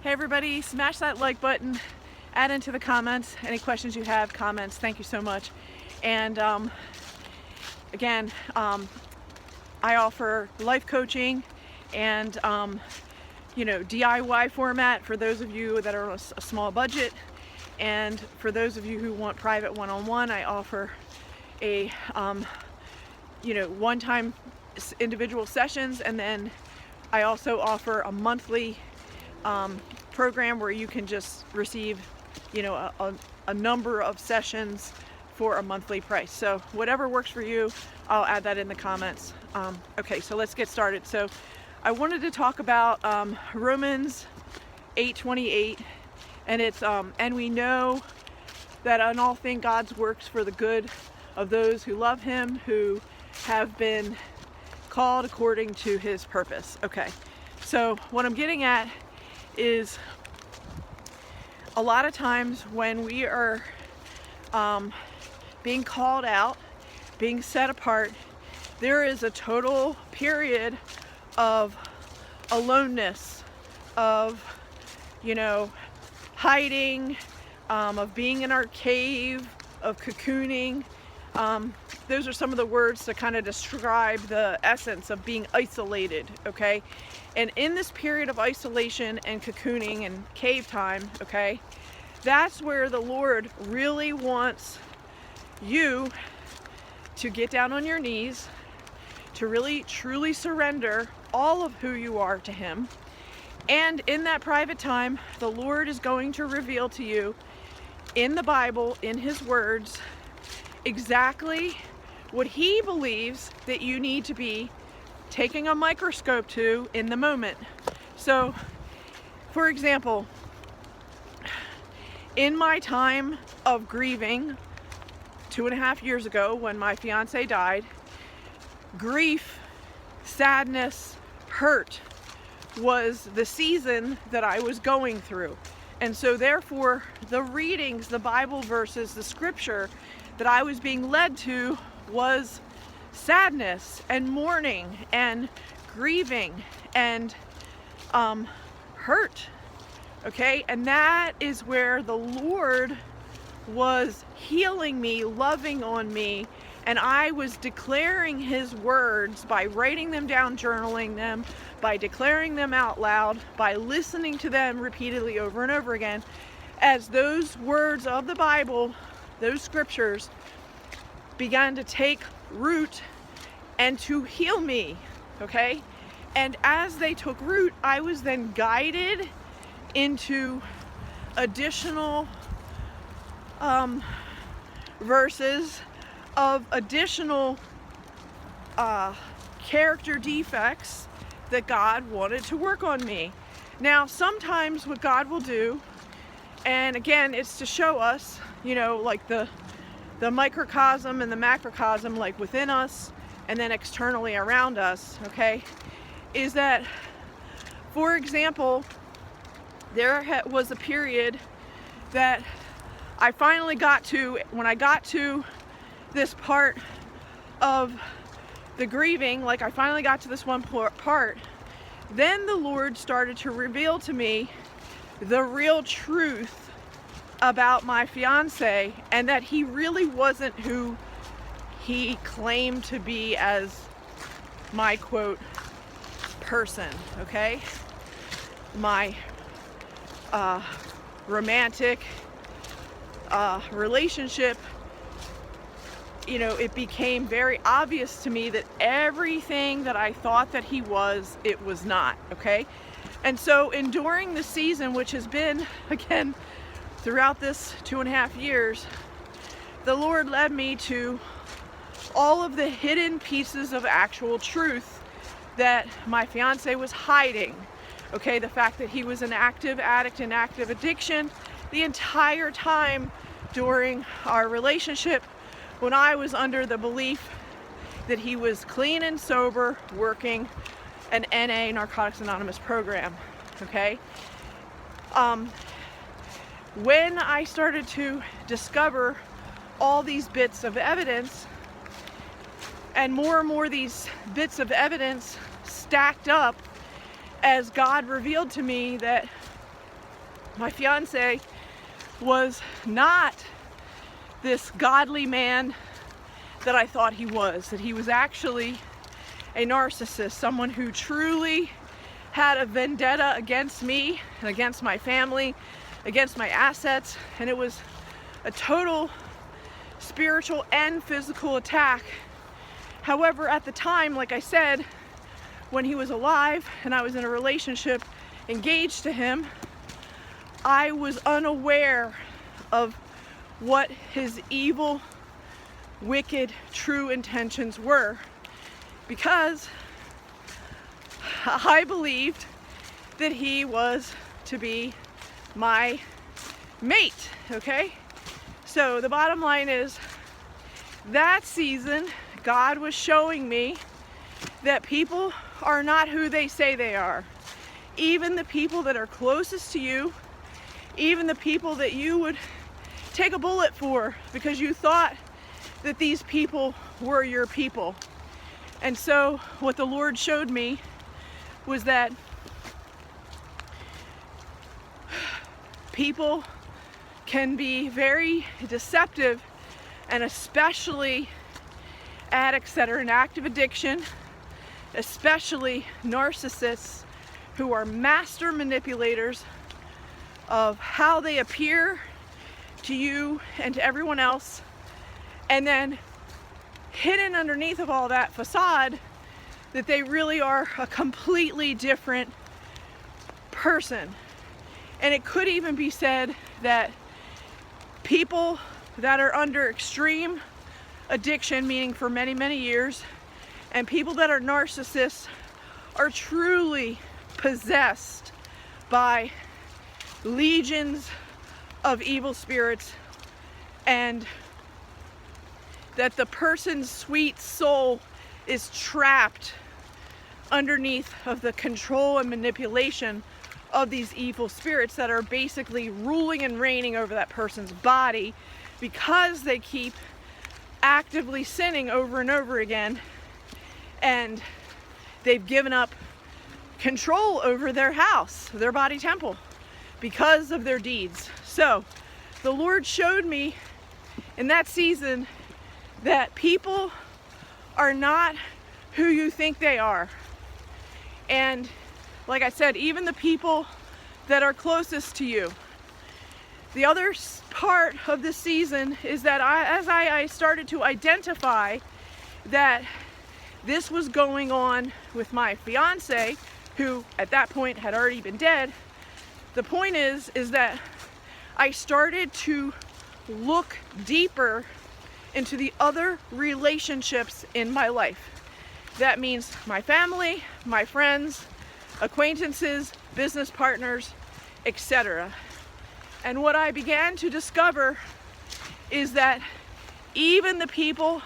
Hey everybody, smash that like button, add into the comments any questions you have, comments. Thank you so much. And again, I offer life coaching and DIY format for those of you that are on a small budget, and for those of you who want private one-on-one, I offer a one-time individual sessions, and then I also offer a monthly program where you can just receive a number of sessions for a monthly price. So whatever works for you, I'll add that in the comments. Okay, so let's get started. So I wanted to talk about Romans 8:28, and it's and we know that in all things God works for the good of those who love him, who have been called according to his purpose. Okay, so what I'm getting at is a lot of times when we are being called out, being set apart, there is a total period of aloneness, of hiding, of being in our cave, of cocooning. Those are some of the words to kind of describe the essence of being isolated, okay? And in this period of isolation and cocooning and cave time, okay, that's where the Lord really wants you to get down on your knees, to really truly surrender all of who you are to him. And in that private time, the Lord is going to reveal to you in the Bible, in his words, exactly what he believes that you need to be taking a microscope to in the moment. So, for example, in my time of grieving 2.5 years ago when my fiance died, grief, sadness, hurt was the season that I was going through. And so therefore, the readings, the Bible verses, the scripture that I was being led to was sadness and mourning and grieving and hurt. Okay, and that is where the Lord was healing me, loving on me, and I was declaring his words by writing them down, journaling them, by declaring them out loud, by listening to them repeatedly over and over again, as those words of the Bible, those scriptures, began to take root and to heal me, okay? And as they took root, I was then guided into additional verses of additional character defects that God wanted to work on me. Now, sometimes what God will do, and again, it's to show us, like the microcosm and the macrocosm, like within us and then externally around us, okay, is that, for example, there was a period that I finally got to, when I got to this part of the grieving, like I finally got to this one part, then the Lord started to reveal to me the real truth about my fiance, and that he really wasn't who he claimed to be as my quote person, okay? My romantic relationship, it became very obvious to me that everything that I thought that he was, it was not, okay? And so enduring the season, which has been, again, throughout this 2.5 years, the Lord led me to all of the hidden pieces of actual truth that my fiance was hiding. Okay, the fact that he was an active addict in active addiction the entire time during our relationship, when I was under the belief that he was clean and sober, working an NA, Narcotics Anonymous program, okay? When I started to discover all these bits of evidence, and more these bits of evidence stacked up as God revealed to me that my fiance was not this godly man that I thought he was, that he was actually a narcissist, someone who truly had a vendetta against me and against my family, against my assets, and it was a total spiritual and physical attack. However, at the time, like I said, when he was alive and I was in a relationship engaged to him, I was unaware of what his evil, wicked, true intentions were, because I believed that he was to be my mate, okay? So the bottom line is, that season, God was showing me that people are not who they say they are. Even the people that are closest to you, even the people that you would take a bullet for because you thought that these people were your people. And so what the Lord showed me was that people can be very deceptive, and especially addicts that are in active addiction, especially narcissists who are master manipulators of how they appear to you and to everyone else, and then hidden underneath of all that facade that they really are a completely different person. And it could even be said that people that are under extreme addiction, meaning for many, many years, and people that are narcissists are truly possessed by legions of evil spirits, and that the person's sweet soul is trapped underneath of the control and manipulation of these evil spirits that are basically ruling and reigning over that person's body, because they keep actively sinning over and over again, and they've given up control over their house, their body temple, because of their deeds. So the Lord showed me in that season that people are not who you think they are. And like I said, even the people that are closest to you. The other part of this season is that as I started to identify that this was going on with my fiance, who at that point had already been dead, the point is that I started to look deeper into the other relationships in my life. That means my family, my friends, acquaintances, business partners, etc. And what I began to discover is that even the people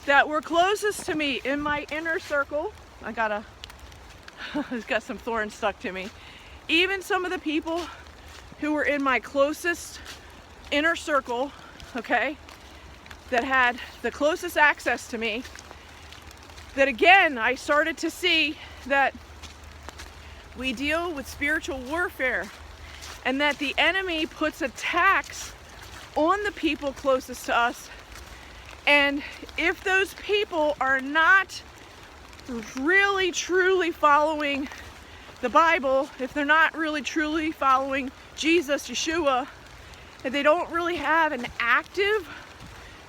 that were closest to me in my inner circle, I've got some thorns stuck to me. Even some of the people who were in my closest inner circle, okay, that had the closest access to me, that again, I started to see that we deal with spiritual warfare, and that the enemy puts attacks on the people closest to us. And if those people are not really truly following the Bible, if they're not really truly following Jesus, Yeshua, if they don't really have an active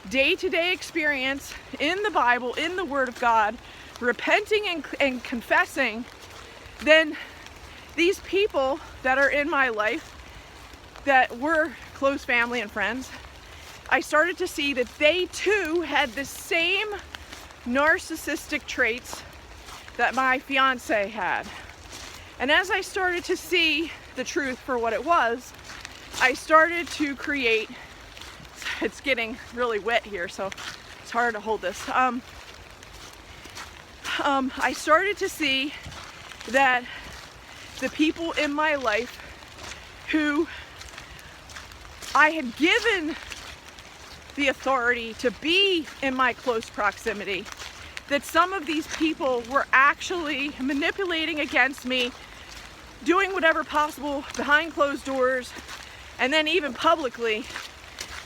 day-to-day experience in the Bible, in the Word of God, repenting and confessing, then these people that are in my life that were close family and friends, I started to see that they too had the same narcissistic traits that my fiance had. And as I started to see the truth for what it was, I started to create, it's getting really wet here, so it's hard to hold this. I started to see that the people in my life who I had given the authority to be in my close proximity, that some of these people were actually manipulating against me doing whatever possible behind closed doors, and then even publicly,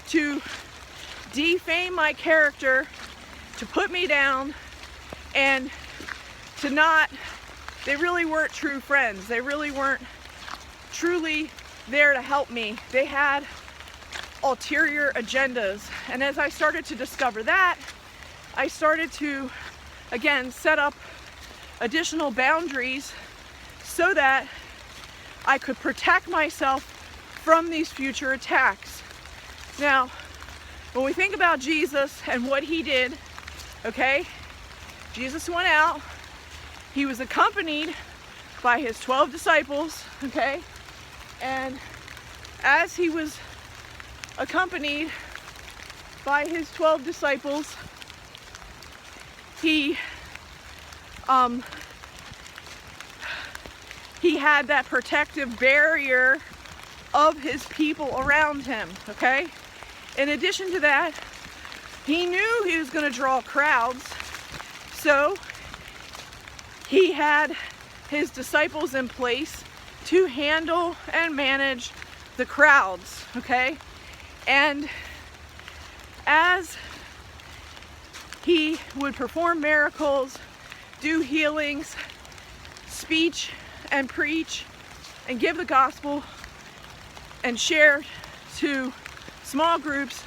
to defame my character, to put me down, and to not, they really weren't true friends. They really weren't truly there to help me. They had ulterior agendas. And as I started to discover that, I started to, again, set up additional boundaries so that I could protect myself from these future attacks. Now, when we think about Jesus and what he did, okay, Jesus went out, he was accompanied by his 12 disciples, okay, and as he was accompanied by his 12 disciples, he had that protective barrier of his people around him, okay? In addition to that, he knew he was going to draw crowds, so he had his disciples in place to handle and manage the crowds, okay? And as he would perform miracles, do healings, speech and preach, and give the gospel, and share to small groups,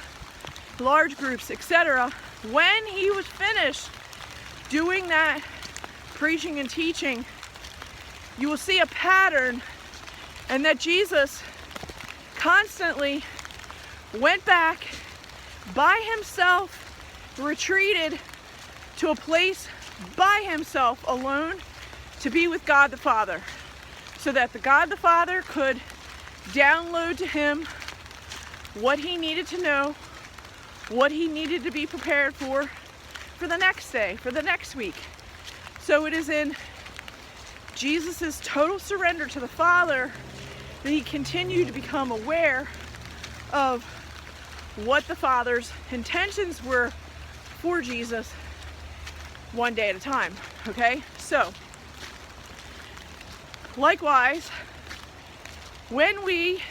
large groups, etc. When he was finished doing that preaching and teaching, you will see a pattern, and that Jesus constantly went back by himself, retreated to a place by himself alone to be with God the Father, so that the God the Father could download to him what he needed to know, what he needed to be prepared for the next day, for the next week. So it is in Jesus' total surrender to the Father that he continued to become aware of what the Father's intentions were for Jesus one day at a time, okay? So, likewise, when we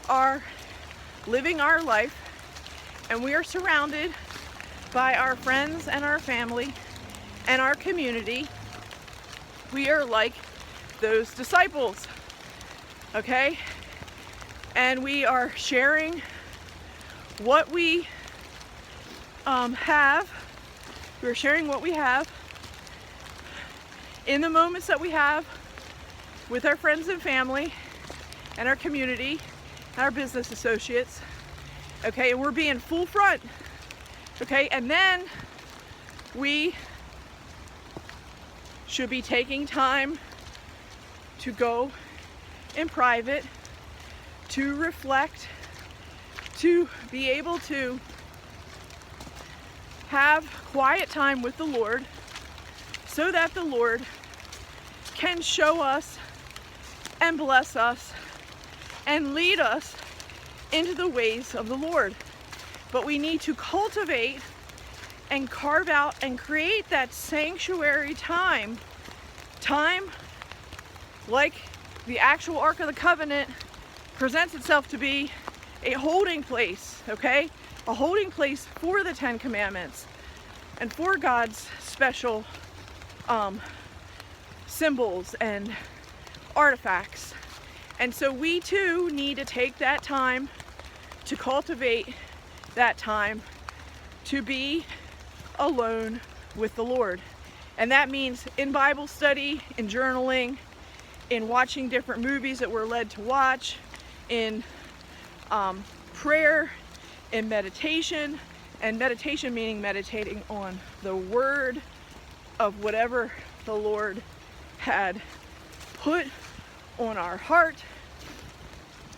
are living our life and we are surrounded by our friends and our family and our community, we are like those disciples, okay? And we are sharing what we have. We're sharing what we have in the moments that we have with our friends and family and our community and our business associates, okay? And we're being full front, okay? And then we should be taking time to go in private, to reflect, to be able to have quiet time with the Lord, so that the Lord can show us and bless us and lead us into the ways of the Lord. But we need to cultivate and carve out and create that sanctuary time like the actual Ark of the Covenant presents itself to be, a holding place, okay? A holding place for the 10 Commandments and for God's special symbols and artifacts. And so we too need to take that time to cultivate that time to be alone with the Lord. And that means in Bible study, in journaling, in watching different movies that we're led to watch, in prayer, in meditation, and meditation meaning meditating on the word of whatever the Lord had put on our heart.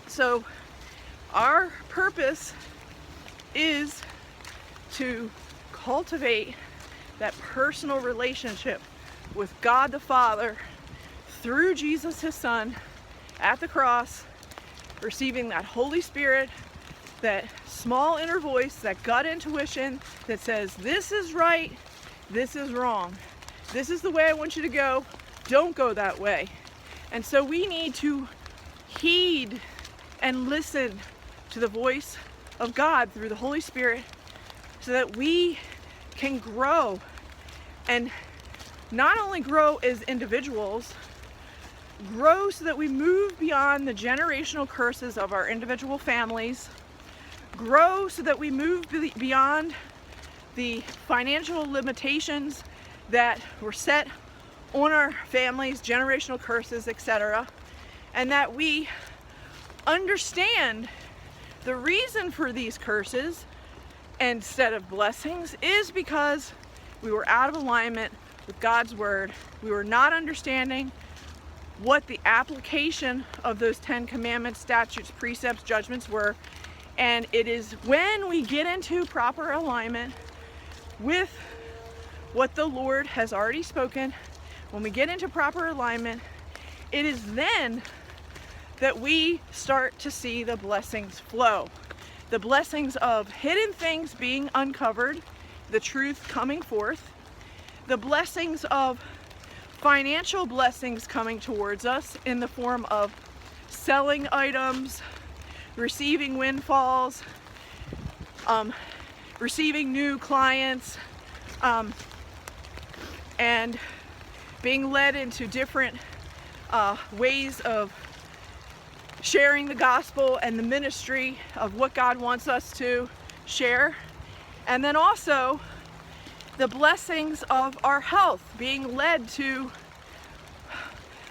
So our purpose is to cultivate that personal relationship with God the Father through Jesus his Son at the cross, receiving that Holy Spirit, that small inner voice, that gut intuition that says, this is right, this is wrong. This is the way I want you to go. Don't go that way. And so we need to heed and listen to the voice of God through the Holy Spirit so that we can grow, and not only grow as individuals, grow so that we move beyond the generational curses of our individual families, grow so that we move beyond the financial limitations that were set on our families, generational curses, etc., and that we understand the reason for these curses instead of blessings is because we were out of alignment with God's word. We were not understanding what the application of those 10 commandments, statutes, precepts, judgments were. And it is when we get into proper alignment with what the Lord has already spoken, when we get into proper alignment, it is then that we start to see the blessings flow. The blessings of hidden things being uncovered, the truth coming forth, the blessings of financial blessings coming towards us in the form of selling items, receiving windfalls, receiving new clients, and being led into different ways of sharing the gospel and the ministry of what God wants us to share. And then also the blessings of our health, being led to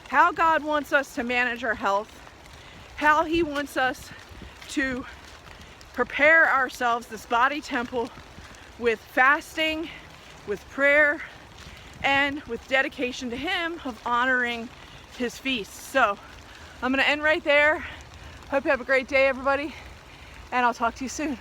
how God wants us to manage our health, how He wants us to prepare ourselves, this body temple, with fasting, with prayer, and with dedication to Him of honoring His feasts. So I'm going to end right there. Hope you have a great day, everybody, and I'll talk to you soon.